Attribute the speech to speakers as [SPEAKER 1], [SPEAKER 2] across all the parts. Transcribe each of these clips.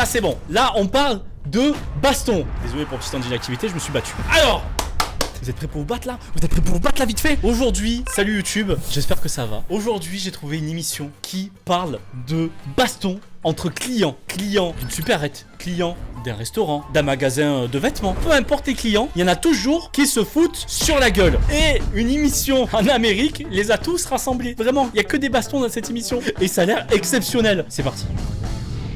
[SPEAKER 1] c'est bon. Là, on parle de baston. Désolé pour le petit temps d'inactivité, je me suis battu. Alors, vous êtes prêts pour vous battre là? Vous êtes prêts pour vous battre là vite fait? Aujourd'hui, salut YouTube, j'espère que ça va. Aujourd'hui, j'ai trouvé une émission qui parle de baston entre clients. Clients d'une supérette, clients d'un restaurant, d'un magasin de vêtements. Peu importe les clients, il y en a toujours qui se foutent sur la gueule. Et une émission en Amérique les a tous rassemblés. Vraiment, il n'y a que des bastons dans cette émission. Et ça a l'air exceptionnel. C'est parti.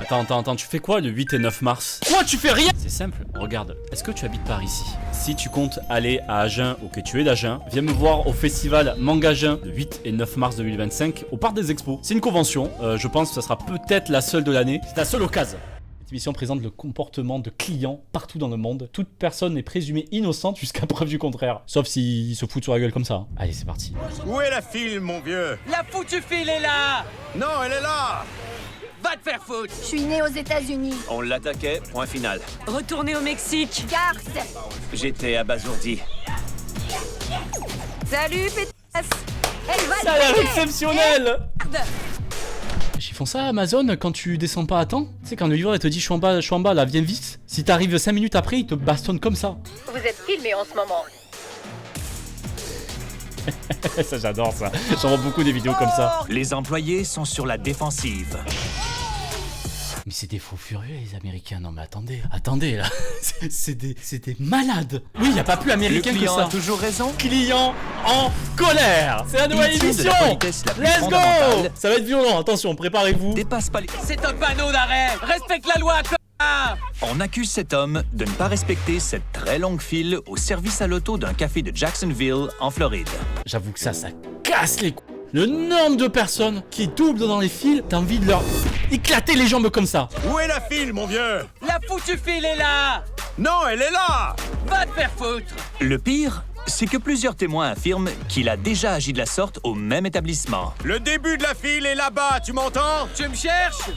[SPEAKER 1] Attends, tu fais quoi le 8 et 9 mars? Quoi, tu fais rien? C'est simple, regarde, est-ce que tu habites par ici? Si tu comptes aller à Agen ou que tu es d'Agen, viens me voir au festival Mangagen le 8 et 9 mars 2025 au Parc des Expos. C'est une convention, je pense que ça sera peut-être la seule de l'année. C'est la seule occasion. Cette émission présente le comportement de clients partout dans le monde. Toute personne est présumée innocente jusqu'à preuve du contraire. Sauf s'ils se foutent sur la gueule comme ça. Allez, c'est parti.
[SPEAKER 2] Où est la file, mon vieux?
[SPEAKER 3] La foutue file est là!
[SPEAKER 2] Non, elle est là!
[SPEAKER 3] Va te faire foutre!
[SPEAKER 4] Je suis né aux États-Unis.
[SPEAKER 2] On l'attaquait, point final.
[SPEAKER 3] Retournez au Mexique!
[SPEAKER 4] Garce.
[SPEAKER 2] J'étais abasourdi.
[SPEAKER 4] Salut, pétasse. Elle va
[SPEAKER 1] Ça a l'air
[SPEAKER 4] le payer.
[SPEAKER 1] exceptionnel!
[SPEAKER 4] Merde.
[SPEAKER 1] Ils font ça à Amazon quand tu descends pas à temps. Tu sais, quand le livreur il te dit je suis en bas là, viens vite. Si t'arrives 5 minutes après, il te bastonne comme ça.
[SPEAKER 4] Vous êtes filmé en ce moment.
[SPEAKER 1] Ça, j'adore ça. J'en vois beaucoup des vidéos comme ça.
[SPEAKER 2] Les employés sont sur la défensive.
[SPEAKER 1] Mais c'est des faux furieux les Américains. Non mais attendez là. C'est des malades. Oui, y a pas plus
[SPEAKER 2] Le
[SPEAKER 1] américain que
[SPEAKER 2] client
[SPEAKER 1] ça.
[SPEAKER 2] a toujours raison.
[SPEAKER 1] Client en colère. C'est la nouvelle
[SPEAKER 2] Il tient de
[SPEAKER 1] émission.
[SPEAKER 2] la politesse la plus
[SPEAKER 1] Let's go.
[SPEAKER 2] fondamentale.
[SPEAKER 1] Ça va être violent. Attention, préparez-vous.
[SPEAKER 2] Dépasse pas les...
[SPEAKER 3] C'est un panneau d'arrêt! Respecte la loi, connard!
[SPEAKER 2] On accuse cet homme de ne pas respecter cette très longue file au service à l'auto d'un café de Jacksonville, en Floride.
[SPEAKER 1] J'avoue que ça casse les couilles. Le nombre de personnes qui doublent dans les fils, t'as envie de leur éclater les jambes comme ça.
[SPEAKER 2] Où est la file, mon vieux?
[SPEAKER 3] La foutue file est là!
[SPEAKER 2] Non, elle est là!
[SPEAKER 3] Va te faire foutre!
[SPEAKER 2] Le pire, c'est que plusieurs témoins affirment qu'il a déjà agi de la sorte au même établissement. Le début de la file est là-bas, tu m'entends?
[SPEAKER 3] Tu me cherches?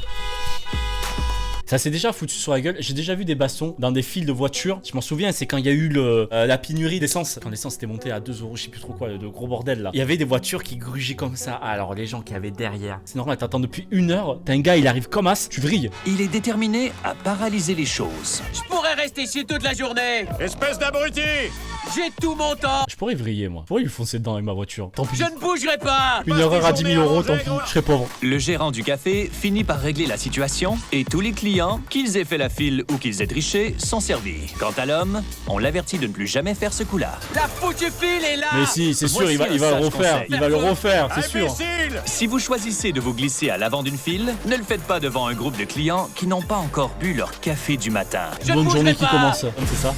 [SPEAKER 1] Ça s'est déjà foutu sur la gueule. J'ai déjà vu des bastons dans des files de voitures. Je m'en souviens, c'est quand il y a eu la pénurie d'essence. Quand l'essence était montée à 2 €, je sais plus trop quoi, de gros bordel là. Il y avait des voitures qui grugeaient comme ça. Alors les gens qui avaient derrière. C'est normal, t'attends depuis 1 heure. T'as un gars, il arrive comme as, tu vrilles.
[SPEAKER 2] Il est déterminé à paralyser les choses.
[SPEAKER 3] Je pourrais rester ici toute la journée!
[SPEAKER 2] Espèce d'abruti!
[SPEAKER 3] J'ai tout mon temps!
[SPEAKER 1] Je pourrais vriller moi. Je pourrais lui foncer dedans avec ma voiture. Tant pis.
[SPEAKER 3] Je ne bougerai pas!
[SPEAKER 1] Une erreur à 10 000 €, tant pis. Je serais pauvre.
[SPEAKER 2] Le gérant du café finit par régler la situation et tous les clients, qu'ils aient fait la file ou qu'ils aient triché, sont servis. Quant à l'homme, on l'avertit de ne plus jamais faire ce coup-là.
[SPEAKER 3] La foutue file est là!
[SPEAKER 1] Mais si, c'est sûr,
[SPEAKER 2] Voici
[SPEAKER 1] il va
[SPEAKER 2] un
[SPEAKER 1] le
[SPEAKER 2] sage
[SPEAKER 1] refaire.
[SPEAKER 2] conseil.
[SPEAKER 1] Il va le refaire, c'est sûr.
[SPEAKER 2] Si vous choisissez de vous glisser à l'avant d'une file, ne le faites pas devant un groupe de clients qui n'ont pas encore bu leur café du matin.
[SPEAKER 3] Je ne
[SPEAKER 1] Bonne
[SPEAKER 3] bougerai
[SPEAKER 1] journée qui
[SPEAKER 3] pas.
[SPEAKER 1] commence. C'est ça.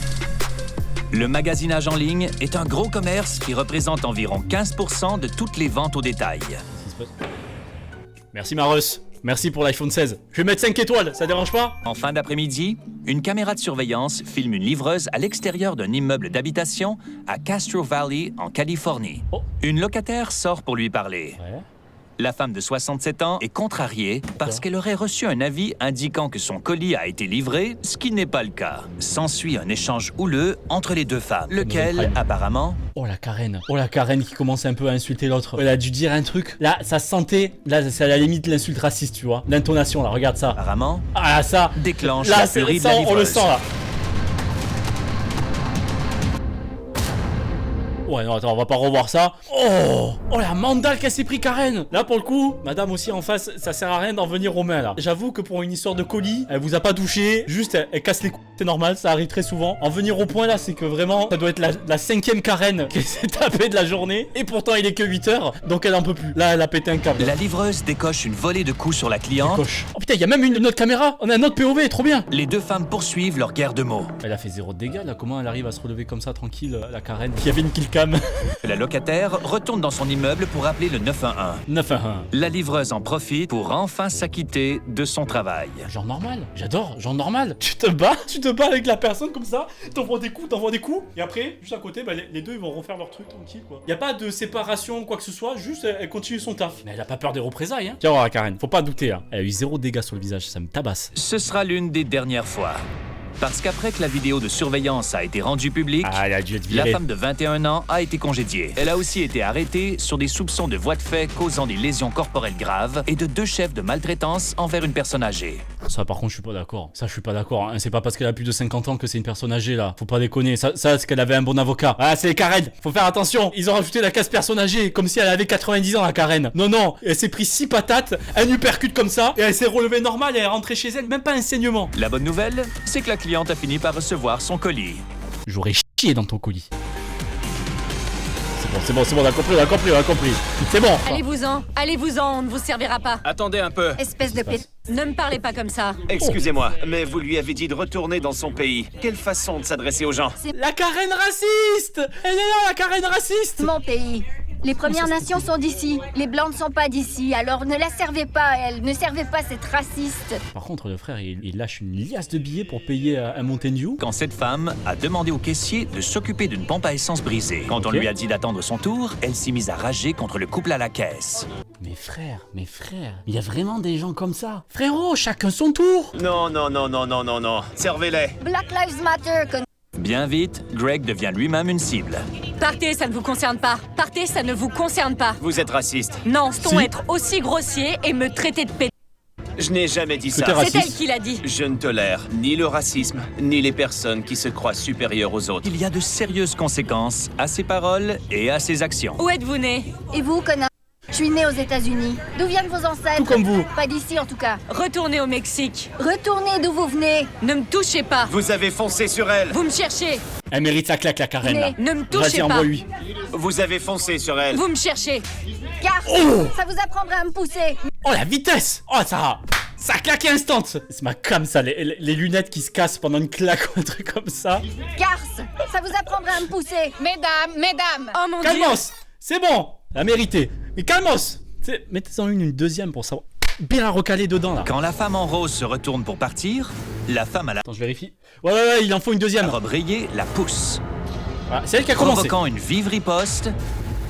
[SPEAKER 2] Le magasinage en ligne est un gros commerce qui représente environ 15% de toutes les ventes au détail.
[SPEAKER 1] Qu'est-ce qui se passe? Merci Marus. Merci pour l'iPhone 16. Je vais mettre 5 étoiles, ça dérange pas?
[SPEAKER 2] En fin d'après-midi, une caméra de surveillance filme une livreuse à l'extérieur d'un immeuble d'habitation à Castro Valley, en Californie.
[SPEAKER 1] Oh.
[SPEAKER 2] Une locataire sort pour lui parler.
[SPEAKER 1] Ouais.
[SPEAKER 2] La femme de 67 ans est contrariée parce qu'elle aurait reçu un avis indiquant que son colis a été livré, ce qui n'est pas le cas. S'ensuit un échange houleux entre les deux femmes, lequel,
[SPEAKER 1] Prime.
[SPEAKER 2] apparemment,
[SPEAKER 1] Oh la Karen. Oh la Karen qui commence un peu à insulter l'autre. Elle a dû dire un truc. Là, ça se sentait. Là, c'est à la limite l'insulte raciste, tu vois. L'intonation, là, regarde ça.
[SPEAKER 2] apparemment,
[SPEAKER 1] Ah, ça.
[SPEAKER 2] déclenche
[SPEAKER 1] Là,
[SPEAKER 2] la
[SPEAKER 1] c'est
[SPEAKER 2] furie de
[SPEAKER 1] ça,
[SPEAKER 2] la
[SPEAKER 1] on le
[SPEAKER 2] livreuse.
[SPEAKER 1] sent, là. Ouais, non, attends, on va pas revoir ça. Oh, oh la mandale qu'elle s'est pris, Karen. Là, pour le coup, madame aussi en face, ça sert à rien d'en venir aux mains, là. J'avoue que pour une histoire de colis, elle vous a pas touché. Juste, elle casse les couilles. C'est normal, ça arrive très souvent. En venir au point, là, c'est que vraiment, ça doit être la 5e Karen qui s'est tapée de la journée. Et pourtant, il est que 8 heures. Donc, elle en peut plus. Là, elle a pété un câble.
[SPEAKER 2] La livreuse décoche une volée de coups sur la cliente.
[SPEAKER 1] Coche. Oh putain, il y a même une autre caméra. On a un autre POV, trop bien.
[SPEAKER 2] Les deux femmes poursuivent leur guerre de mots.
[SPEAKER 1] Elle a fait 0 de dégâts, là. Comment elle arrive à se relever comme ça, tranquille, la Karen qui avait une killcam.
[SPEAKER 2] La locataire retourne dans son immeuble pour appeler le 911.
[SPEAKER 1] 9-1-1.
[SPEAKER 2] La livreuse en profite pour enfin s'acquitter de son travail.
[SPEAKER 1] Genre normal, j'adore, genre normal. Tu te bats avec la personne comme ça, t'envoies des coups, et après, juste à côté, bah, les deux ils vont refaire leur truc tranquille quoi. Y a pas de séparation, quoi que ce soit, juste elle continue son taf. Mais elle a pas peur des représailles, hein. Tiens, voir Karen, faut pas douter, hein. Elle a eu 0 dégâts sur le visage, ça me tabasse.
[SPEAKER 2] Ce sera l'une des dernières fois. Parce qu'après que la vidéo de surveillance a été rendue publique,
[SPEAKER 1] Ah, elle a dû être
[SPEAKER 2] la
[SPEAKER 1] virée.
[SPEAKER 2] femme de 21 ans a été congédiée. Elle a aussi été arrêtée sur des soupçons de voies de fait causant des lésions corporelles graves et de 2 chefs de maltraitance envers une personne âgée.
[SPEAKER 1] Ça, par contre, je suis pas d'accord. Ça, je suis pas d'accord. Hein. C'est pas parce qu'elle a plus de 50 ans que c'est une personne âgée, là. Faut pas déconner. Ça c'est qu'elle avait un bon avocat. Ah, c'est les Karen. Faut faire attention. Ils ont rajouté la case personne âgée, comme si elle avait 90 ans, la Karen. Non, non. Elle s'est pris 6 patates, un uppercut comme ça, et elle s'est relevée normale et elle est rentrée chez elle. Même pas un saignement.
[SPEAKER 2] La bonne nouvelle, c'est que la cliente a fini par recevoir son colis.
[SPEAKER 1] J'aurais chié dans ton colis. C'est bon, on a compris. C'est bon.
[SPEAKER 5] Allez-vous-en, on ne vous servira pas.
[SPEAKER 3] Attendez un peu.
[SPEAKER 4] Espèce de pét...
[SPEAKER 5] Ne me parlez pas comme ça.
[SPEAKER 6] Excusez-moi, mais vous lui avez dit de retourner dans son pays. Quelle façon de s'adresser aux gens?
[SPEAKER 1] La Karen raciste. Elle est là, la Karen raciste.
[SPEAKER 4] Mon pays. Les Premières Nations sont d'ici. Les Blancs ne sont pas d'ici. Alors ne la servez pas, elle. Ne servez pas cette raciste.
[SPEAKER 1] Par contre, le frère, il lâche une liasse de billets pour payer un Mountain Dew.
[SPEAKER 2] Quand cette femme a demandé au caissier de s'occuper d'une pompe à essence brisée. Quand on
[SPEAKER 1] Ok.
[SPEAKER 2] lui a dit d'attendre son tour, elle s'est mise à rager contre le couple à la caisse.
[SPEAKER 1] Mes frères, il y a vraiment des gens comme ça. Frérot, chacun son tour.
[SPEAKER 6] Non. Servez-les.
[SPEAKER 4] Black Lives Matter, con...
[SPEAKER 2] Bien vite, Greg devient lui-même une cible.
[SPEAKER 5] Partez, ça ne vous concerne pas. Partez, ça ne vous concerne pas.
[SPEAKER 6] Vous êtes raciste.
[SPEAKER 5] Non,
[SPEAKER 1] Si.
[SPEAKER 5] être aussi grossier et me traiter de p***.
[SPEAKER 6] Je n'ai jamais dit
[SPEAKER 1] Que t'es
[SPEAKER 6] ça.
[SPEAKER 1] raciste.
[SPEAKER 5] C'est elle qui l'a dit.
[SPEAKER 6] Je ne tolère ni le racisme, ni les personnes qui se croient supérieures aux autres.
[SPEAKER 2] Il y a de sérieuses conséquences à ses paroles et à ses actions.
[SPEAKER 5] Où êtes-vous né?
[SPEAKER 4] Et vous, connard? Je suis né aux États-Unis. D'où viennent vos ancêtres?
[SPEAKER 1] Tout comme vous.
[SPEAKER 4] Pas d'ici, en tout cas.
[SPEAKER 5] Retournez au Mexique.
[SPEAKER 4] Retournez d'où vous venez.
[SPEAKER 5] Ne me touchez pas.
[SPEAKER 6] Vous avez foncé sur elle.
[SPEAKER 5] Vous me cherchez.
[SPEAKER 1] Elle mérite sa claque, la Karen, là.
[SPEAKER 5] Ne me
[SPEAKER 1] Vas-y,
[SPEAKER 5] touchez pas.
[SPEAKER 1] envoie-lui.
[SPEAKER 6] Vous avez foncé sur elle.
[SPEAKER 5] Vous me cherchez.
[SPEAKER 4] Car ça vous apprendra à me pousser.
[SPEAKER 1] Oh, la vitesse. Oh, ça a claqué instant. C'est ma cam, ça. Les lunettes qui se cassent pendant une claque ou un truc comme ça.
[SPEAKER 4] Car ça vous apprendra à me pousser. Mesdames.
[SPEAKER 5] Oh mon Dieu.
[SPEAKER 1] Calmos. C'est bon. La mérité. Mais calmos. Mettez-en une deuxième pour savoir. Bien à recaler dedans, là.
[SPEAKER 2] Quand la femme en rose se retourne pour partir, la femme à la
[SPEAKER 1] Attends, je vérifie. Ouais, il en faut une deuxième.
[SPEAKER 2] robe rayée la pousse,
[SPEAKER 1] Voilà, c'est elle qui a commencé.
[SPEAKER 2] provoquant une vive riposte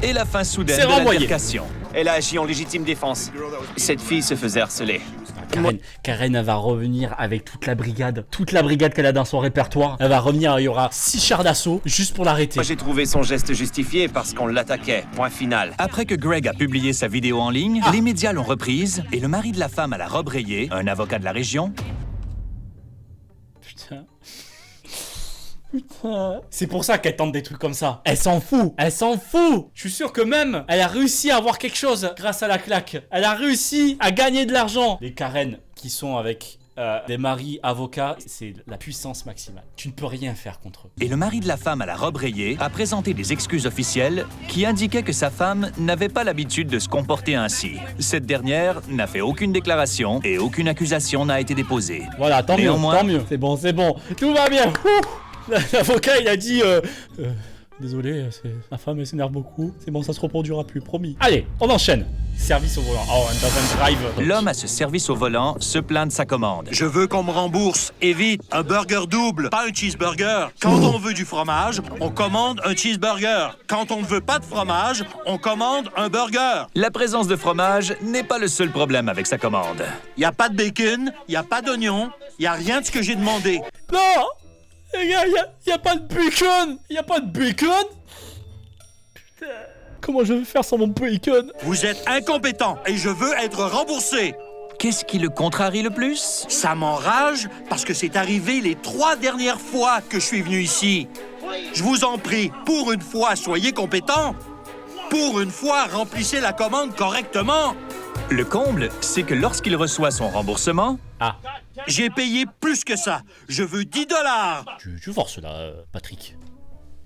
[SPEAKER 2] et la fin soudaine
[SPEAKER 1] C'est
[SPEAKER 2] de
[SPEAKER 1] renvoyé.
[SPEAKER 2] l'altercation.
[SPEAKER 6] Elle a agi en légitime défense. Cette fille se faisait harceler.
[SPEAKER 1] Karen, elle va revenir avec toute la brigade qu'elle a dans son répertoire. Elle va revenir, il y aura 6 chars d'assaut juste pour l'arrêter.
[SPEAKER 6] Moi, j'ai trouvé son geste justifié parce qu'on l'attaquait. Point final.
[SPEAKER 2] Après que Greg a publié sa vidéo en ligne, les médias l'ont reprise et le mari de la femme à la robe rayée, un avocat de la région,
[SPEAKER 1] Putain. C'est pour ça qu'elle tente des trucs comme ça. Elle s'en fout. Je suis sûr que même elle a réussi à avoir quelque chose grâce à la claque. Elle a réussi à gagner de l'argent. Les Karen qui sont avec des maris avocats, c'est la puissance maximale. Tu ne peux rien faire contre eux.
[SPEAKER 2] et le mari de la femme à la robe rayée a présenté des excuses officielles qui indiquaient que sa femme n'avait pas l'habitude de se comporter ainsi. Cette dernière n'a fait aucune déclaration et aucune accusation n'a été déposée.
[SPEAKER 1] Voilà, tant
[SPEAKER 2] Néanmoins-
[SPEAKER 1] mieux. C'est bon. Tout va bien. L'avocat, il a dit désolé, ma femme elle s'énerve beaucoup. C'est bon, ça se reproduira plus, promis. Allez, on enchaîne. Service au volant. Oh, un doesn't drive.
[SPEAKER 2] L'homme à ce service au volant se plaint de sa commande.
[SPEAKER 7] Je veux qu'on me rembourse. Et vite, un burger double, pas un cheeseburger. Quand on veut du fromage, on commande un cheeseburger. Quand on ne veut pas de fromage, on commande un burger.
[SPEAKER 2] La présence de fromage n'est pas le seul problème avec sa commande.
[SPEAKER 7] Y a pas de bacon, y a pas d'oignon, y a rien de ce que j'ai demandé.
[SPEAKER 1] Non, les gars, y a pas de bacon. Y a pas de bacon. Putain, comment je vais faire sans mon bacon?
[SPEAKER 7] Vous êtes incompétent et je veux être remboursé.
[SPEAKER 2] Qu'est-ce qui le contrarie le plus?
[SPEAKER 7] Ça m'enrage parce que c'est arrivé les 3 dernières fois que je suis venu ici. Je vous en prie, pour une fois, soyez compétent. Pour une fois, remplissez la commande correctement.
[SPEAKER 2] Le comble, c'est que lorsqu'il reçoit son remboursement,
[SPEAKER 7] J'ai payé plus que ça. Je veux 10 $.
[SPEAKER 1] Tu forces là, Patrick.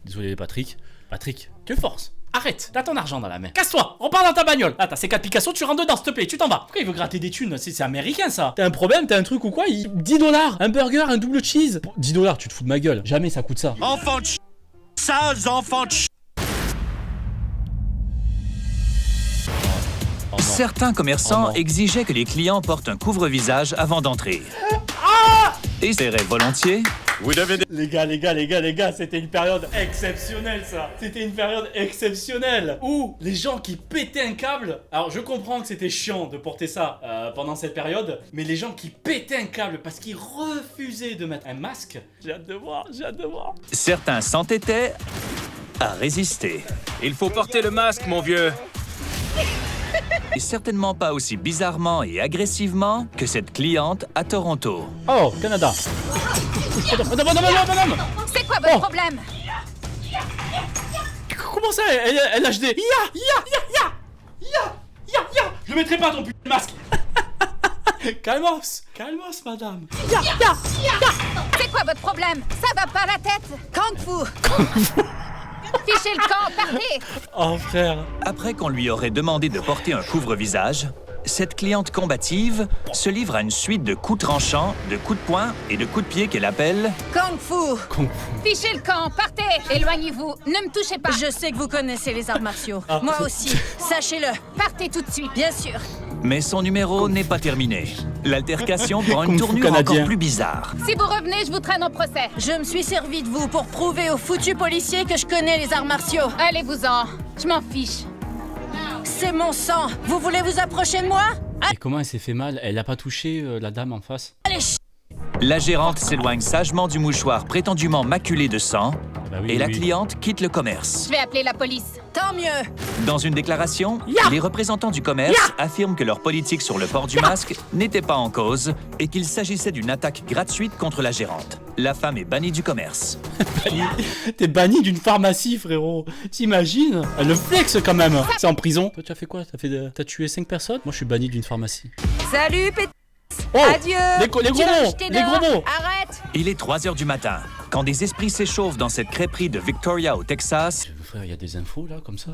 [SPEAKER 1] Désolé, Patrick. Patrick, tu forces. Arrête, t'as ton argent dans la main. Casse-toi, repars dans ta bagnole. Là, t'as ces 4 Picasso, tu rentres dedans, s'il te plaît, tu t'en vas. Pourquoi il veut gratter des thunes? C'est américain ça. T'as un problème, t'as un truc ou quoi? 10 $. Un burger, un double cheese. Pour 10 $, tu te fous de ma gueule. Jamais ça coûte ça.
[SPEAKER 7] Enfants de ch... Sales enfants de ch...
[SPEAKER 1] Oh non.
[SPEAKER 2] certains commerçants
[SPEAKER 1] Oh non.
[SPEAKER 2] exigeaient que les clients portent un couvre-visage avant d'entrer. Et serraient volontiers
[SPEAKER 6] Vous devez...
[SPEAKER 1] Les gars, c'était une période exceptionnelle ça. C'était une période exceptionnelle où les gens qui pétaient un câble. Alors je comprends que c'était chiant de porter ça pendant cette période, mais les gens qui pétaient un câble parce qu'ils refusaient de mettre un masque, j'ai hâte de voir.
[SPEAKER 2] Certains s'entêtaient à résister.
[SPEAKER 3] Il faut porter le masque, mon vieux.
[SPEAKER 2] Et certainement pas aussi bizarrement et agressivement que cette cliente à Toronto.
[SPEAKER 1] Oh, Canada. Madame.
[SPEAKER 5] C'est quoi votre problème?
[SPEAKER 1] Comment ça, elle HD? Je mettrai pas ton putain de masque. Calmos, madame.
[SPEAKER 5] C'est quoi votre problème? Ça va pas la tête? Kung Fu. Fichez le camp, partez.
[SPEAKER 1] Oh frère.
[SPEAKER 2] Après qu'on lui aurait demandé de porter un couvre-visage, cette cliente combative se livre à une suite de coups tranchants, de coups de poing et de coups de pied qu'elle appelle
[SPEAKER 5] Kung Fu. Fichez le camp, partez. Éloignez-vous, ne me touchez pas. Je sais que vous connaissez les arts martiaux. Moi aussi, sachez-le. Partez tout de suite, bien sûr.
[SPEAKER 2] Mais son numéro n'est pas terminé. L'altercation prend une
[SPEAKER 1] Kung Fu
[SPEAKER 2] tournure
[SPEAKER 1] canadien.
[SPEAKER 2] encore plus bizarre.
[SPEAKER 5] Si vous revenez, je vous traîne au procès. Je me suis servi de vous pour prouver aux foutus policiers que je connais les arts martiaux. Allez-vous-en, je m'en fiche. C'est mon sang. Vous voulez vous approcher de moi?
[SPEAKER 1] Et comment elle s'est fait mal? Elle a pas touché la dame en face?
[SPEAKER 5] Allez,
[SPEAKER 2] La gérante s'éloigne sagement du mouchoir prétendument maculé de sang
[SPEAKER 1] Bah oui,
[SPEAKER 2] et la
[SPEAKER 1] oui.
[SPEAKER 2] cliente quitte le commerce.
[SPEAKER 5] je vais appeler la police. Tant mieux.
[SPEAKER 2] Dans une déclaration, les représentants du commerce affirment que leur politique sur le port du masque n'était pas en cause et qu'il s'agissait d'une attaque gratuite contre la gérante. La femme est bannie du commerce.
[SPEAKER 1] T'es banni d'une pharmacie, frérot. T'imagines? Elle le flex quand même. C'est en prison. Toi, tu as fait quoi? T'as tué 5 personnes? Moi, je suis banni d'une pharmacie.
[SPEAKER 5] Salut,
[SPEAKER 1] Oh!
[SPEAKER 5] Adieu.
[SPEAKER 1] Les gros
[SPEAKER 5] Tu vas me
[SPEAKER 1] mots!
[SPEAKER 5] jeter
[SPEAKER 1] Les gros
[SPEAKER 5] dehors.
[SPEAKER 1] mots!
[SPEAKER 5] Arrête.
[SPEAKER 2] Il est 3 heures du matin, quand des esprits s'échauffent dans cette crêperie de Victoria au Texas.
[SPEAKER 1] Frère, il y a des infos là, comme ça.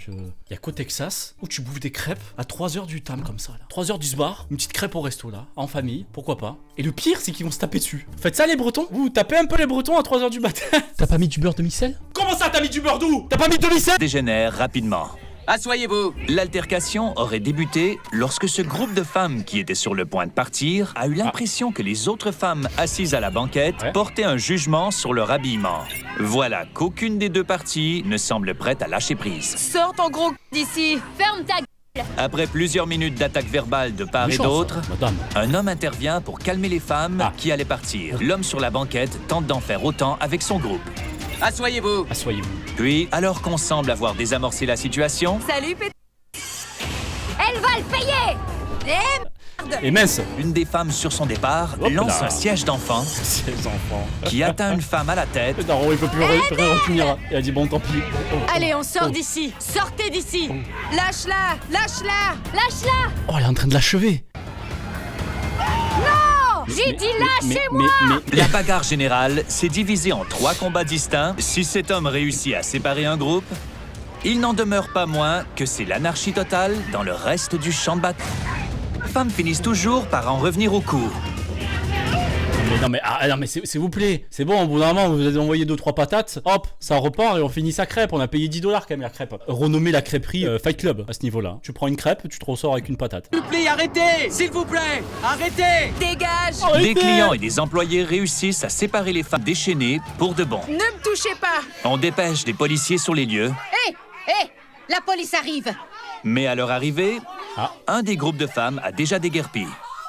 [SPEAKER 1] Il y a qu'au Texas où tu bouffes des crêpes à 3h du tam, comme ça. Là. 3h du bar, une petite crêpe au resto là, en famille, pourquoi pas. Et le pire, c'est qu'ils vont se taper dessus. Faites ça les Bretons? Vous tapez un peu les Bretons à 3h du matin. T'as pas mis du beurre de micelle? Comment ça, t'as mis du beurre d'où? T'as pas mis de micelle?
[SPEAKER 2] Dégénère rapidement.
[SPEAKER 3] Asseyez-vous.
[SPEAKER 2] L'altercation aurait débuté lorsque ce groupe de femmes qui était sur le point de partir a eu l'impression que les autres femmes assises à la banquette portaient un jugement sur leur habillement. Voilà qu'aucune des deux parties ne semble prête à lâcher prise.
[SPEAKER 5] Sors ton gros d'ici. Ferme ta gueule.
[SPEAKER 2] Après plusieurs minutes d'attaque verbale de part et
[SPEAKER 1] Méchant,
[SPEAKER 2] d'autre,
[SPEAKER 1] ça, madame.
[SPEAKER 2] un homme intervient pour calmer les femmes qui allaient partir. L'homme sur la banquette tente d'en faire autant avec son groupe.
[SPEAKER 3] Asseyez-vous.
[SPEAKER 1] Asseyez-vous.
[SPEAKER 2] Puis, alors qu'on semble avoir désamorcé la situation,
[SPEAKER 5] Salut, Elle va le payer.
[SPEAKER 1] Et mince.
[SPEAKER 2] une des femmes sur son départ
[SPEAKER 1] Hop
[SPEAKER 2] lance
[SPEAKER 1] là.
[SPEAKER 2] un siège d'enfant
[SPEAKER 1] Ces enfants.
[SPEAKER 2] qui atteint une femme à la tête.
[SPEAKER 1] Le daron, il peut plus rien retenir. Il a dit bon, tant pis.
[SPEAKER 5] Allez, on sort d'ici. Sortez d'ici. Lâche-la. Lâche-la. Lâche-la.
[SPEAKER 1] Oh, elle est en train de l'achever.
[SPEAKER 5] J'ai dit lâchez-moi.
[SPEAKER 2] La bagarre générale s'est divisée en 3 combats distincts. Si cet homme réussit à séparer un groupe, il n'en demeure pas moins que c'est l'anarchie totale dans le reste du champ de bataille. Les femmes finissent toujours par en revenir au coup.
[SPEAKER 1] Non mais s'il vous plaît, c'est bon, au bout d'un moment, vous avez envoyé 2-3 patates, hop, ça repart et on finit sa crêpe. On a payé 10$ quand même la crêpe. Renommer la crêperie Fight Club à ce niveau-là. Tu prends une crêpe, tu te ressors avec une patate.
[SPEAKER 3] S'il vous plaît, arrêtez. S'il vous plaît, arrêtez.
[SPEAKER 5] Dégage.
[SPEAKER 2] Des clients et des employés réussissent à séparer les femmes déchaînées pour de bon.
[SPEAKER 5] Ne me touchez pas.
[SPEAKER 2] On dépêche des policiers sur les lieux,
[SPEAKER 5] Hé, la police arrive.
[SPEAKER 2] mais à leur arrivée, un des groupes de femmes a déjà déguerpi.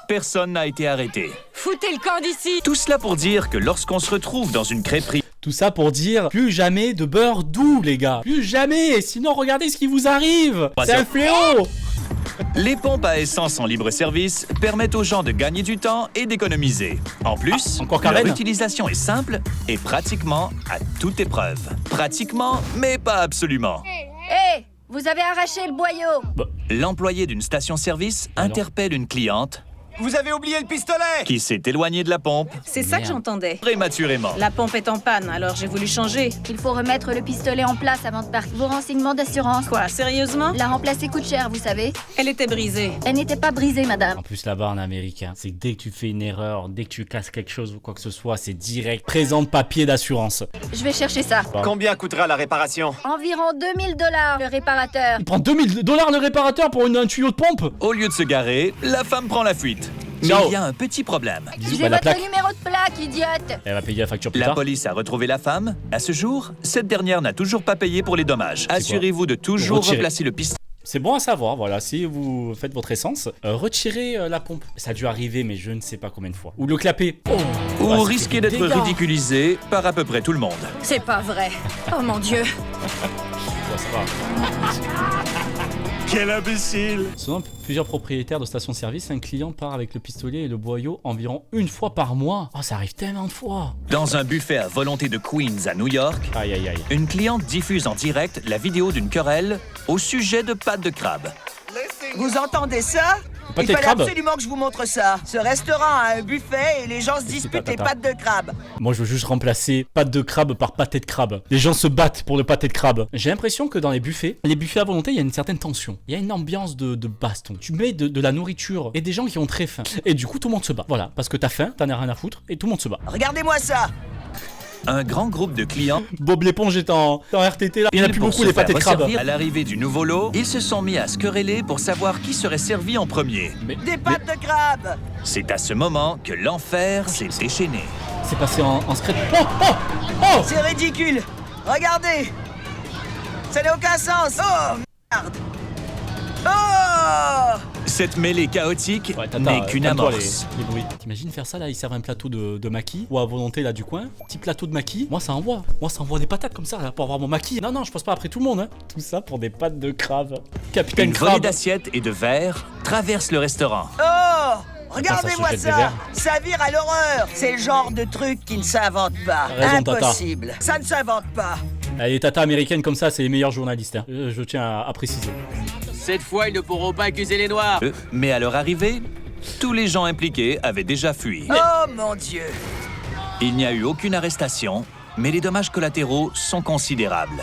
[SPEAKER 2] Personne n'a été arrêté.
[SPEAKER 5] Foutez le camp d'ici.
[SPEAKER 2] Tout cela pour dire que lorsqu'on se retrouve dans une crêperie,
[SPEAKER 1] Tout ça pour dire plus jamais de beurre doux, les gars. Plus jamais. Sinon, regardez ce qui vous arrive.
[SPEAKER 2] Pas
[SPEAKER 1] C'est
[SPEAKER 2] sûr.
[SPEAKER 1] un fléau.
[SPEAKER 2] les pompes à essence en libre-service permettent aux gens de gagner du temps et d'économiser. En plus,
[SPEAKER 1] encore
[SPEAKER 2] leur
[SPEAKER 1] Karen
[SPEAKER 2] utilisation est simple et pratiquement à toute épreuve. Pratiquement, mais pas absolument.
[SPEAKER 4] Hé, vous avez arraché le boyau.
[SPEAKER 2] L'employé d'une station-service interpelle une cliente
[SPEAKER 6] Vous avez oublié le pistolet!
[SPEAKER 2] qui s'est éloignée de la pompe
[SPEAKER 8] C'est ça que
[SPEAKER 1] Merde.
[SPEAKER 8] j'entendais.
[SPEAKER 2] prématurément.
[SPEAKER 8] La pompe est en panne, alors j'ai voulu changer.
[SPEAKER 4] Il faut remettre le pistolet en place avant de partir. Vos renseignements d'assurance.
[SPEAKER 8] Quoi, sérieusement?
[SPEAKER 4] La remplacer coûte cher, vous savez.
[SPEAKER 8] Elle était brisée.
[SPEAKER 4] Elle n'était pas brisée, madame.
[SPEAKER 1] En plus, là-bas en américain, c'est que dès que tu fais une erreur, dès que tu casses quelque chose ou quoi que ce soit, c'est direct. Présente papier d'assurance.
[SPEAKER 4] Je vais chercher ça.
[SPEAKER 6] Combien coûtera la réparation?
[SPEAKER 4] Environ 2000$ le réparateur.
[SPEAKER 1] Il prend 2000$ le réparateur pour un tuyau de pompe.
[SPEAKER 2] Au lieu de se garer, la femme prend la fuite. Mais
[SPEAKER 1] Ciao.
[SPEAKER 2] il y a un petit problème.
[SPEAKER 1] Bisous,
[SPEAKER 4] J'ai
[SPEAKER 1] bah, la
[SPEAKER 4] votre
[SPEAKER 1] plaque.
[SPEAKER 4] numéro de plaque, idiote.
[SPEAKER 1] Elle va payer la facture plus
[SPEAKER 2] La
[SPEAKER 1] tard.
[SPEAKER 2] police a retrouvé la femme. À ce jour, cette dernière n'a toujours pas payé pour les dommages. Assurez-vous de toujours
[SPEAKER 1] Retirer.
[SPEAKER 2] replacer le pistolet.
[SPEAKER 1] C'est bon à savoir, voilà, si vous faites votre essence, retirez la pompe. Ça a dû arriver, mais je ne sais pas combien de fois. Ou le clapper. Oh,
[SPEAKER 2] Ou
[SPEAKER 1] ça fait
[SPEAKER 2] risquer
[SPEAKER 1] des
[SPEAKER 2] d'être
[SPEAKER 1] dégâts.
[SPEAKER 2] ridiculisé par à peu près tout le monde.
[SPEAKER 5] C'est pas vrai. Oh mon Dieu.
[SPEAKER 1] Ouais, ça va.
[SPEAKER 7] Quel imbécile!
[SPEAKER 1] Selon plusieurs propriétaires de stations-service, un client part avec le pistolet et le boyau environ une fois par mois. Oh, ça arrive tellement de fois.
[SPEAKER 2] Dans un buffet à volonté de Queens à New York,
[SPEAKER 1] Aïe, aïe, aïe.
[SPEAKER 2] une cliente diffuse en direct la vidéo d'une querelle au sujet de pâtes de crabe.
[SPEAKER 9] Vous entendez ça?
[SPEAKER 1] Pâté
[SPEAKER 9] Il
[SPEAKER 1] de
[SPEAKER 9] fallait
[SPEAKER 1] crabe.
[SPEAKER 9] absolument que je vous montre ça. Ce restaurant a un buffet et les gens se disputent les pâtes de crabe.
[SPEAKER 1] Moi, je veux juste remplacer pâte de crabe par pâté de crabe. Les gens se battent pour le pâté de crabe. J'ai l'impression que dans les buffets à volonté, il y a une certaine tension. Il y a une ambiance de baston. Tu mets de la nourriture et des gens qui ont très faim. Et du coup, tout le monde se bat. Voilà, parce que t'as faim, t'en as rien à foutre, et tout le monde se bat.
[SPEAKER 9] Regardez-moi ça.
[SPEAKER 2] Un grand groupe de clients,
[SPEAKER 1] Bob l'éponge est en RTT là. Il n'y en a plus
[SPEAKER 2] pour
[SPEAKER 1] beaucoup
[SPEAKER 2] se
[SPEAKER 1] les pâtés de
[SPEAKER 2] faire
[SPEAKER 1] crabe.
[SPEAKER 2] resservir à l'arrivée du nouveau lot, ils se sont mis à se quereller pour savoir qui serait servi en premier.
[SPEAKER 9] Des pâtes de crabe.
[SPEAKER 2] C'est à ce moment que l'enfer s'est déchaîné.
[SPEAKER 1] C'est passé en secret. Oh, oh, oh.
[SPEAKER 9] C'est ridicule. Regardez. Ça n'a aucun sens. Oh, merde. Oh!
[SPEAKER 2] Cette mêlée chaotique
[SPEAKER 1] Ouais, Tata,
[SPEAKER 2] n'est qu'une
[SPEAKER 1] calme-toi,
[SPEAKER 2] amorce.
[SPEAKER 1] les bruits. T'imagines faire ça là, ils servent un plateau de maquis ou à volonté là du coin, petit plateau de maquis. Moi ça envoie des patates comme ça là pour avoir mon maquis. Non, je passe pas après tout le monde hein. Tout ça pour des pâtes de crabe. Capitaine
[SPEAKER 2] Une volée
[SPEAKER 1] Crabe.
[SPEAKER 2] d'assiettes et de verres traverse le restaurant.
[SPEAKER 9] Oh! Regardez-moi
[SPEAKER 1] se jette des
[SPEAKER 9] ça.
[SPEAKER 1] verres.
[SPEAKER 9] Ça vire à l'horreur. C'est le genre de truc qui ne s'invente pas.
[SPEAKER 1] T'as raison, Tata.
[SPEAKER 9] Impossible. Ça ne s'invente pas.
[SPEAKER 1] Les tatas américaines comme ça, c'est les meilleurs journalistes. Hein. Je tiens à préciser.
[SPEAKER 3] Cette fois, ils ne pourront pas accuser les Noirs.
[SPEAKER 2] Mais à leur arrivée, tous les gens impliqués avaient déjà fui.
[SPEAKER 9] Oh mon Dieu.
[SPEAKER 2] Il n'y a eu aucune arrestation, mais les dommages collatéraux sont considérables.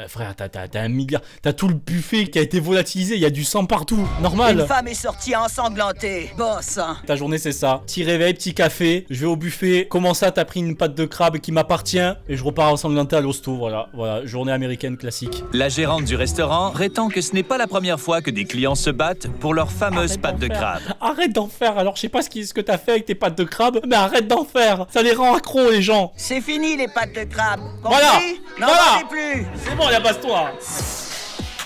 [SPEAKER 1] Frère, t'as un milliard. T'as tout le buffet qui a été volatilisé. Il y a du sang partout. Normal.
[SPEAKER 9] Une femme est sortie ensanglantée. Bon sang.
[SPEAKER 1] Ta journée, c'est ça. Petit réveil, petit café. Je vais au buffet. Comment ça, t'as pris une pâte de crabe qui m'appartient? Et je repars ensanglanté à l'hosto. Voilà. Journée américaine classique.
[SPEAKER 2] La gérante du restaurant prétend que ce n'est pas la première fois que des clients se battent pour leur fameuse pâte de crabe.
[SPEAKER 1] Arrête d'en faire. Alors, je sais pas ce que t'as fait avec tes pâtes de crabe, mais arrête d'en faire. Ça les rend accros, les gens.
[SPEAKER 9] C'est fini les pâtes de crabe. Compris?
[SPEAKER 1] Voilà.
[SPEAKER 9] N'en
[SPEAKER 1] Voilà.
[SPEAKER 9] vendez plus.
[SPEAKER 1] C'est bon, la baston là.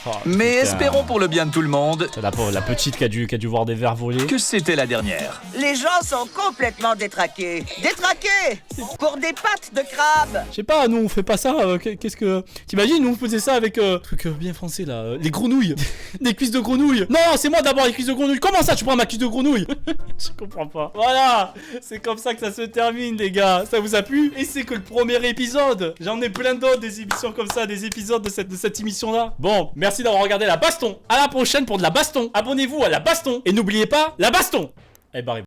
[SPEAKER 1] Oh,
[SPEAKER 2] Mais
[SPEAKER 1] putain.
[SPEAKER 2] espérons pour le bien de tout le monde
[SPEAKER 1] C'est la petite qui a dû voir des verres voler.
[SPEAKER 2] que c'était la dernière.
[SPEAKER 9] Les gens sont complètement détraqués. Détraqués. Pour des pâtes de crabe.
[SPEAKER 1] Je sais pas, nous on fait pas ça. Qu'est-ce que. T'imagines, nous on faisait ça avec. Truc bien français là. Les grenouilles. Des cuisses de grenouilles. Non, c'est moi d'abord les cuisses de grenouilles. Comment ça, tu prends ma cuisse de grenouille? Je comprends pas. Voilà. C'est comme ça que ça se termine, les gars. Ça vous a plu? Et c'est que le premier épisode. J'en ai plein d'autres, des émissions comme ça, des épisodes de cette émission là. Bon, merci d'avoir regardé la baston. À la prochaine pour de la baston. Abonnez-vous à la baston. Et n'oubliez pas, la baston. Eh, barrez-vous.